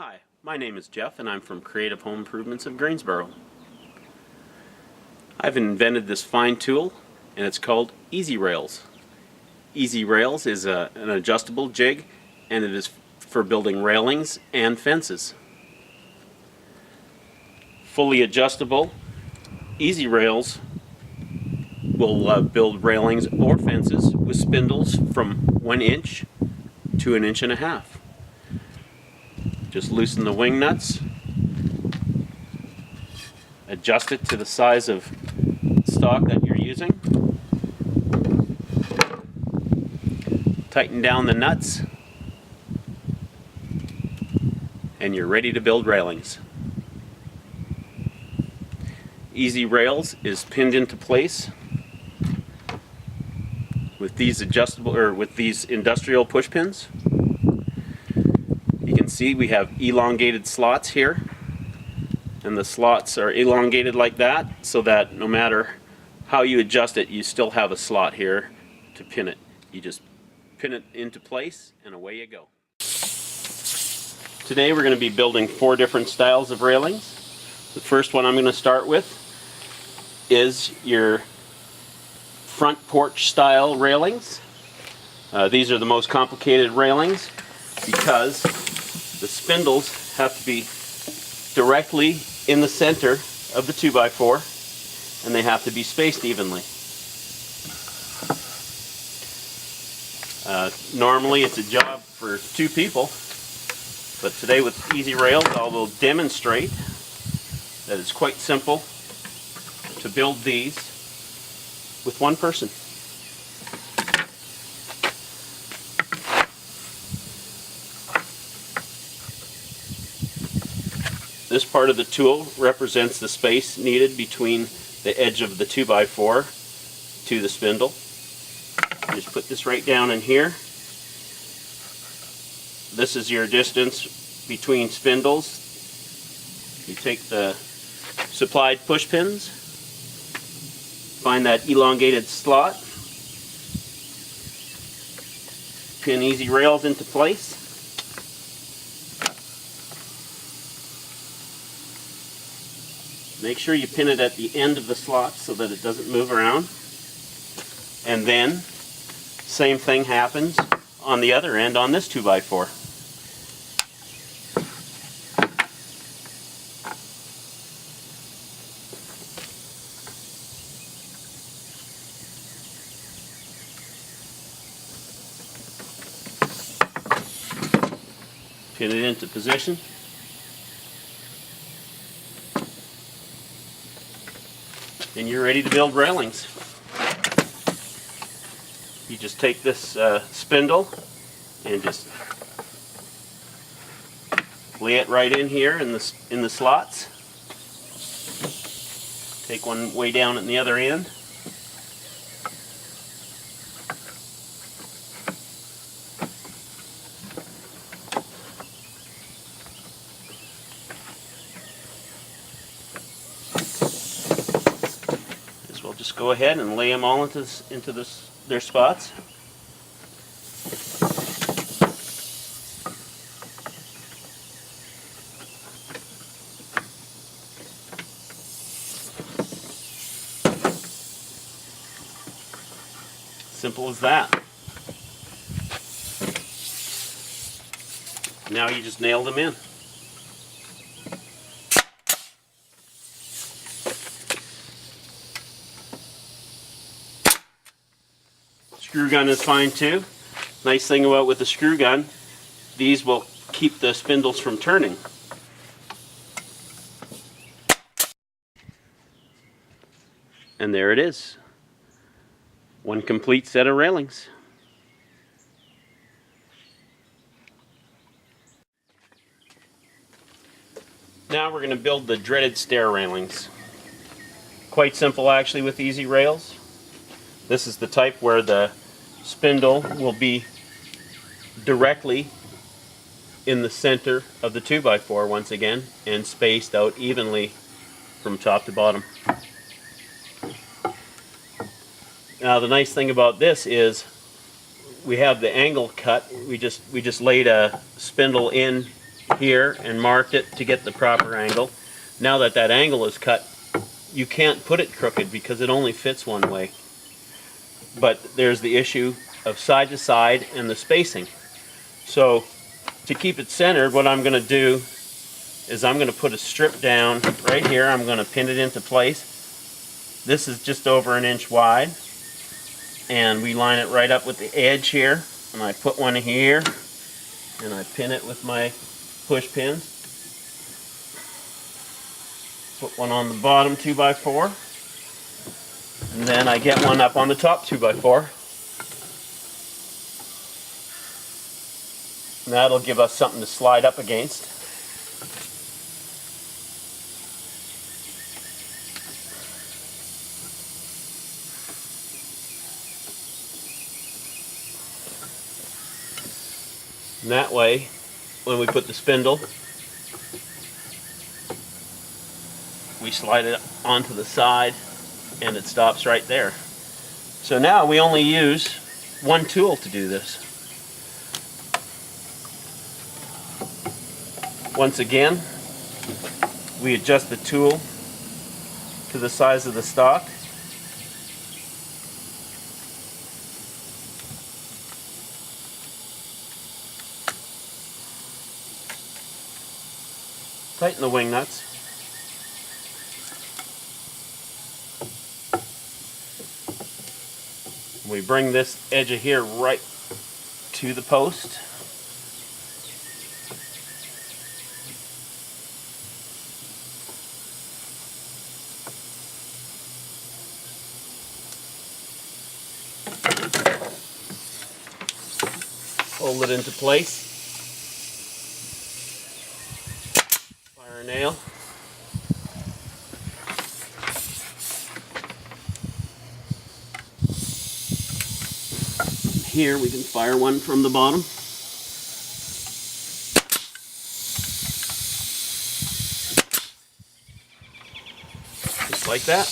Hi, my name is Jeff and I'm from Creative Home Improvements of Greensboro. I've invented this fine tool and it's called EZRAILZZ. EZRAILZZ is an adjustable jig and it is for building railings and fences. Fully adjustable, EZRAILZZ will build railings or fences with spindles from 1 inch to 1.5 inches. Just loosen the wing nuts, adjust it to the size of stock that you're using, tighten down the nuts, and you're ready to build railings. EZRAILZZ is pinned into place with these industrial push pins. You can see we have elongated slots here, and the slots are elongated like that so that no matter how you adjust it, you still have a slot here to pin it. You just pin it into place and away you go. Today we're going to be building 4 different styles of railings. The first one I'm going to start with is your front porch style railings. These are the most complicated railings because the spindles have to be directly in the center of the 2x4 and they have to be spaced evenly. Normally it's a job for 2 people, but today with EZRAILZZ I will demonstrate that it's quite simple to build these with 1 person. This part of the tool represents the space needed between the edge of the 2x4 to the spindle. Just put this right down in here. This is your distance between spindles. You take the supplied push pins, find that elongated slot, pin EZRAILZZ into place. Make sure you pin it at the end of the slot so that it doesn't move around. And then, same thing happens on the other end on this 2x4. Pin it into position. And you're ready to build railings. You just take this spindle and just lay it right in here in the slots. Take one way down at the other end. We'll just go ahead and lay them all into their spots. Simple as that. Now you just nail them in. Screw gun is fine too. Nice thing about with the screw gun, these will keep the spindles from turning. And there it is. 1 complete set of railings. Now we're going to build the dreaded stair railings. Quite simple actually with EZRAILZZ. This is the type where the spindle will be directly in the center of the 2x4 once again and spaced out evenly from top to bottom. Now the nice thing about this is we have the angle cut. We just laid a spindle in here and marked it to get the proper angle. Now that that angle is cut, you can't put it crooked because it only fits one way. But there's the issue of side to side and the spacing. So to keep it centered, what I'm going to do is I'm going to put a strip down right here. I'm going to pin it into place. This is just over 1 inch wide, and we line it right up with the edge here, and I put one here and I pin it with my push pins. Put one on the bottom 2x4, and then I get one up on the top 2x4. And that'll give us something to slide up against. And that way, when we put the spindle, we slide it onto the side and it stops right there. So now we only use one tool to do this. Once again, we adjust the tool to the size of the stock. Tighten the wing nuts. We bring this edge of here right to the post. Hold it into place. Fire a nail. Here we can fire one from the bottom. Just like that.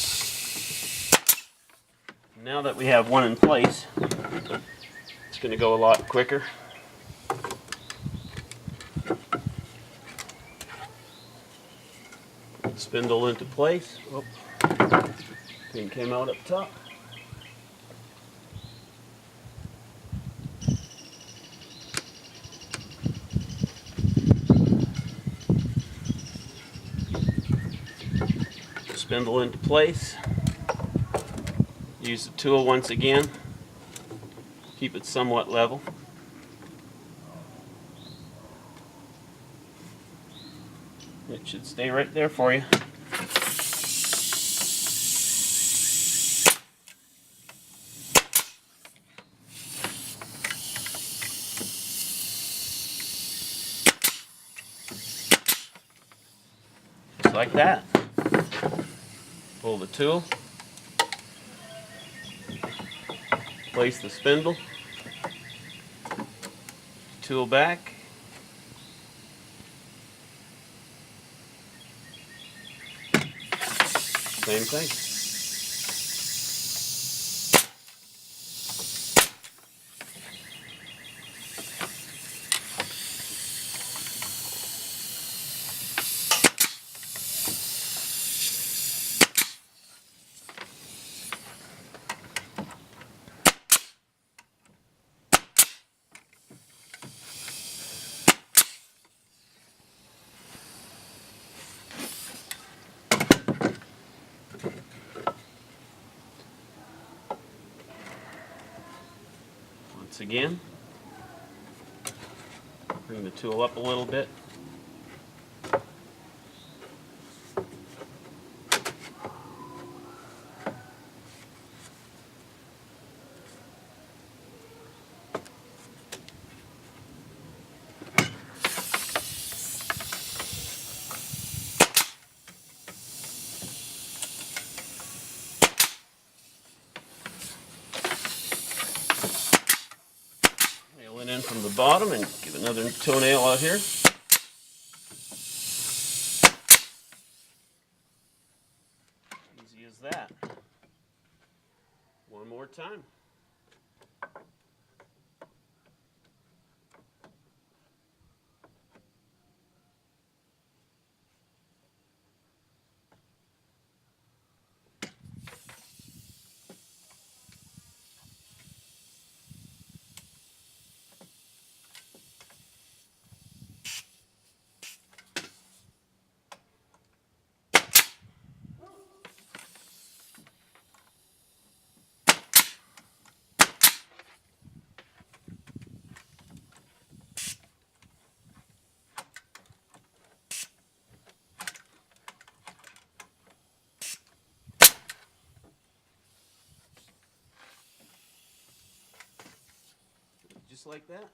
Now that we have one in place, it's going to go a lot quicker. Put the spindle into place. Oh, pin came out up top. Spindle into place. Use the tool once again. Keep it somewhat level. It should stay right there for you. Just like that. Pull the tool. Place the spindle. Tool back. Same thing. Once again, bring the tool up a little bit. In from the bottom and give another toenail out here. Easy as that. One more time. just like that.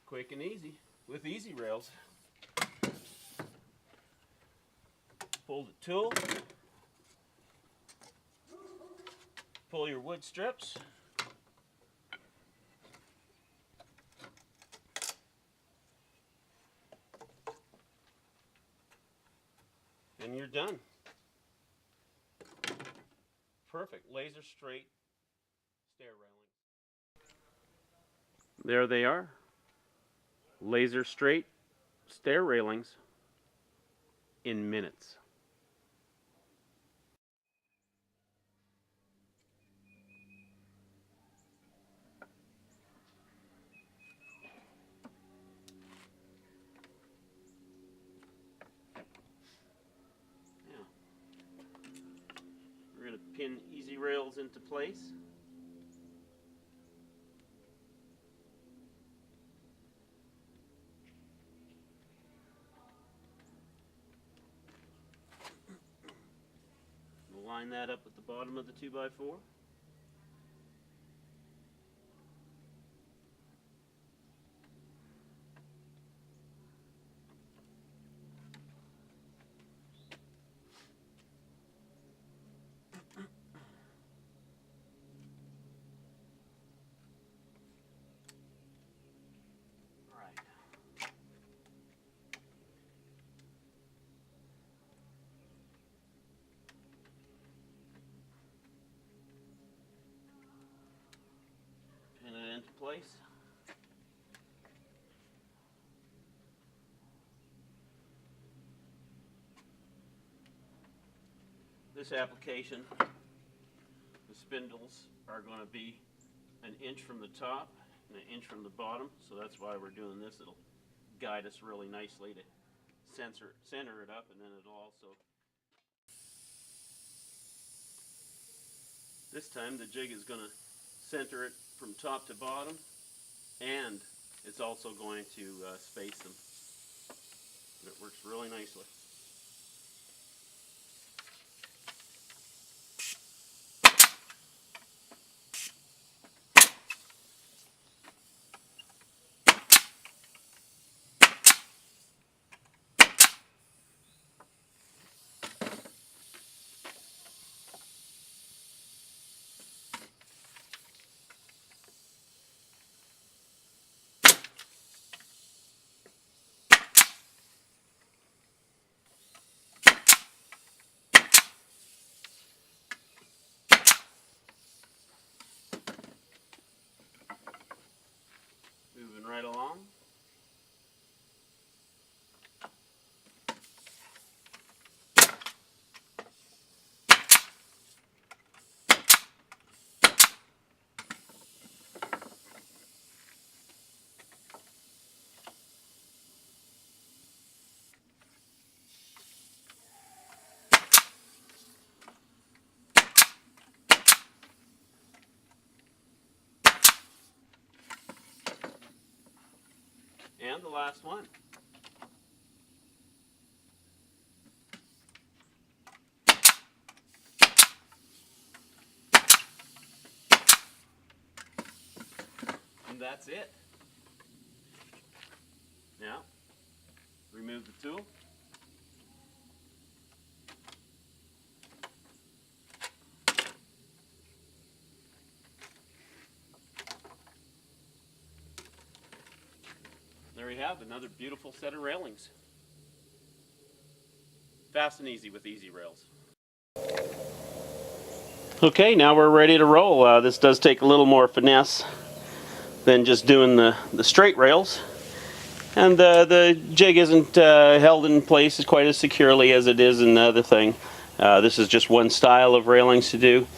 Quick and easy with EZRAILZZ. Pull the tool, pull your wood strips, and you're done. Perfect laser straight stair railings. There they are. Laser straight stair railings in minutes. We're going to pin EZRAILZZ into place. We'll line that up at the bottom of the 2x4. Pin it into place. This application, the spindles are going to be an inch from the top and an inch from the bottom, so that's why we're doing this. It'll guide us really nicely to center it up, and then it'll also... This time the jig is going to center it from top to bottom, and it's also going to space them. And it works really nicely. Moving right along. And the last one. And that's it. Now, remove the tool. There you have another beautiful set of railings. Fast and easy with EZRAILZZ. Okay, now we're ready to roll. This does take a little more finesse than just doing the straight rails. And the jig isn't held in place quite as securely as it is in the other thing. This is just one style of railings to do.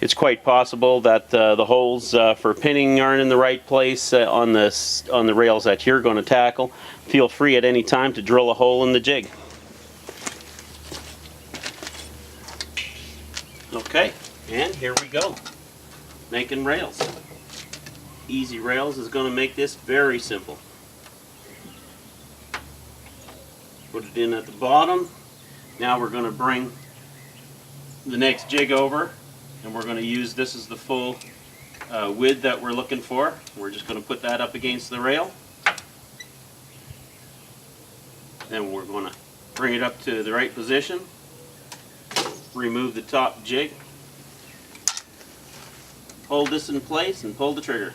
It's quite possible that the holes for pinning aren't in the right place on the rails that you're going to tackle. Feel free at any time to drill a hole in the jig. Okay, and here we go, making rails. EZRAILZZ is going to make this very simple. Put it in at the bottom. Now we're going to bring the next jig over, and we're going to use this as the full width that we're looking for. We're just going to put that up against the rail. Then we're going to bring it up to the right position, remove the top jig, hold this in place and pull the trigger.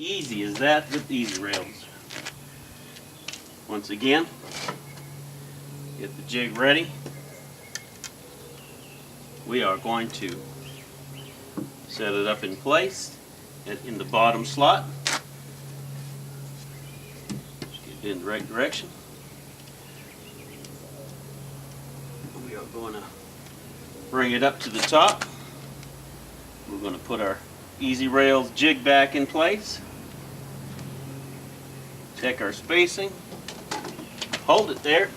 Easy as that with EZRAILZZ. Once again, get the jig ready. We are going to set it up in place in the bottom slot. Just get it in the right direction. We are going to bring it up to the top. We're going to put our EZRAILZZ jig back in place. Check our spacing. Hold it there.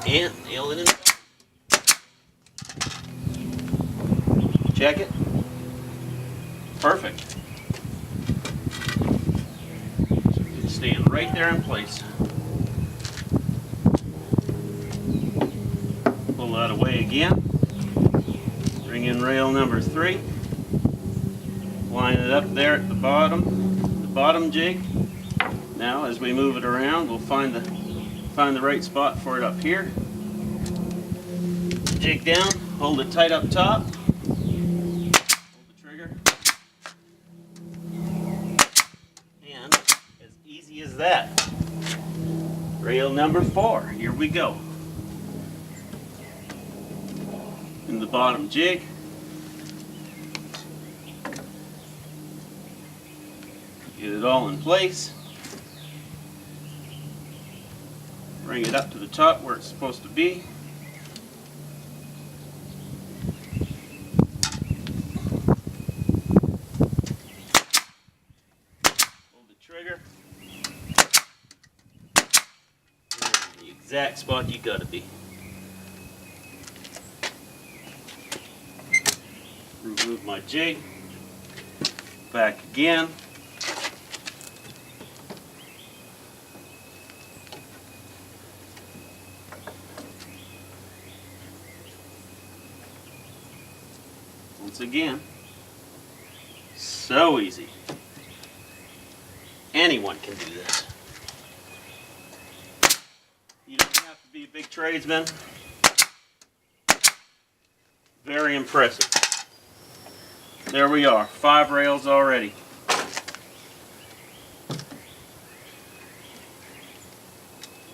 And nail it in. Check it. Perfect. So it's staying right there in place. Pull that away again. Bring in rail number 3. Line it up there at the bottom jig. Now as we move it around, we'll find the right spot for it up here. Jig down, hold it tight up top. Hold the trigger. And as easy as that. Rail number 4, here we go. In the bottom jig. Get it all in place. Bring it up to the top where it's supposed to be. Hold the trigger. In the exact spot you gotta be. Remove my jig. Back again. Once again, so easy. Anyone can do this. You don't have to be a big tradesman. Very impressive. There we are, 5 rails already.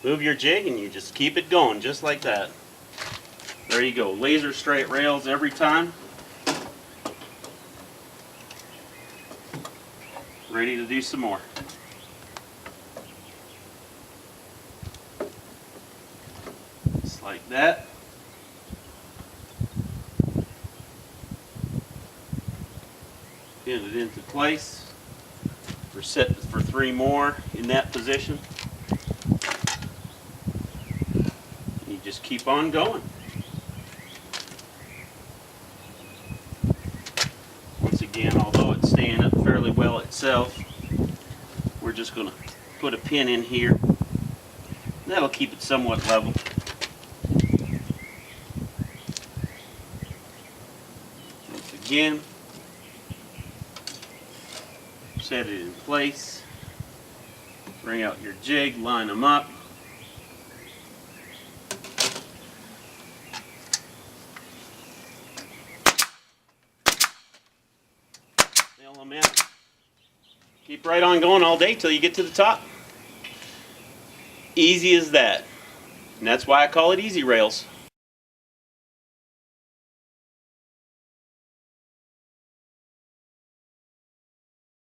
Move your jig and you just keep it going just like that. There you go, laser straight rails every time. Ready to do some more. Just like that. Pin it into place. We're set for 3 more in that position. And you just keep on going. Once again, although it's staying up fairly well itself, we're just going to put a pin in here. That'll keep it somewhat level. Once again, set it in place. Bring out your jig, line them up. Nail them in. Keep right on going all day till you get to the top. Easy as that. And that's why I call it EZRAILZZ.